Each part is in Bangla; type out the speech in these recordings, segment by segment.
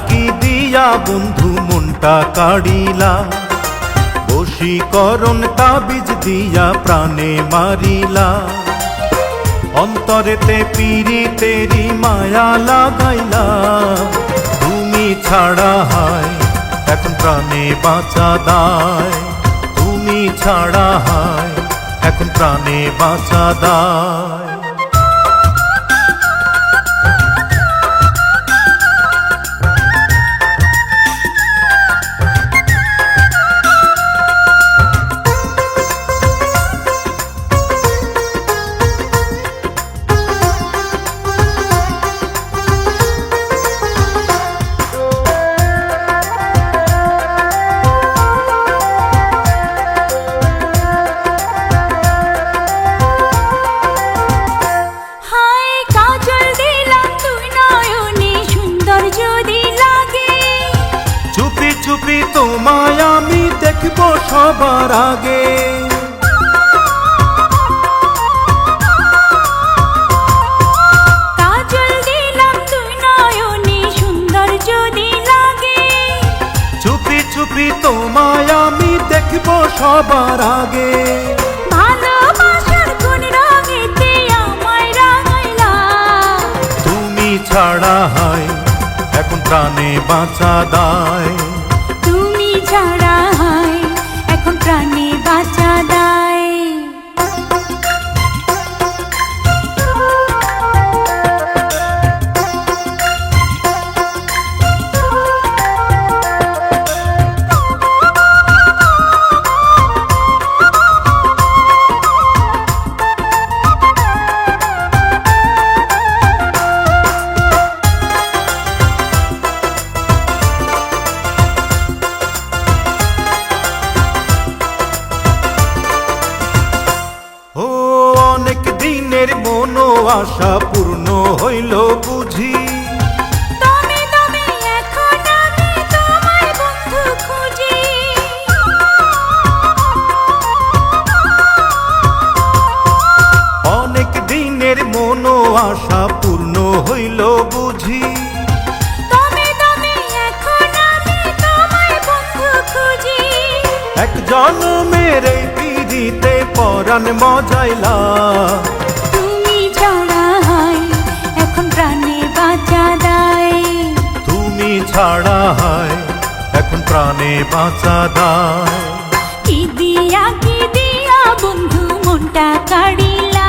কি দিয়া বন্ধু মনটা কাড়িলা, বশীকরণ তাবিজ দিয়া প্রাণে মারিলা। অন্তরেতে পীড়িতেরি মায়া লাগাইলা, তুমি ছাড়া হায় এখন প্রাণে বাঁচা দায়। তুমি ছাড়া হায় এখন প্রাণে বাঁচা দায়। চুপি তোমায় আমি দেখবো সবার আগে, কাজল দিলাম তুই নয়নে সুন্দর যদি লাগে। চুপি চুপি তোমায় আমি দেখবো সবার আগে। ভালোবাসার কোন রঙেতে আমায় রাঙাইলা, তুমি ছাড়া হায় এখন প্রাণে বাঁচা দায়। তুমি ছাড়া হায় এখন প্রাণে বাঁচা দায়। মনো আশা পূর্ণ হইল বুঝি, দমে দমে এখন আমি তোমায় বন্ধু খুঁজি। অনেক দিনের মনো আশা পূর্ণ হইল বুঝি, দমে দমে এখন আমি তোমায় বন্ধু খুঁজি। এক জন্মের এই পিড়িতে পরাণ মজাইলা, ছাড়া হায় এখন প্রাণে বাঁচা দায়। কি দিয়া বন্ধু মনটা কাড়িলা,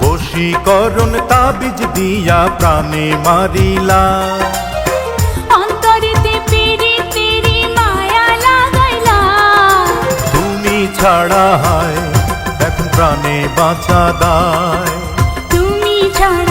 বশীকরণ তাবিজ দিয়া প্রাণে মারিলা। অন্তরেতে পীড়িতেরি মায়া লাগাইলা, তুমি ছাড়া হায় এখন প্রাণে বাঁচা দায়। তুমি ছাড়া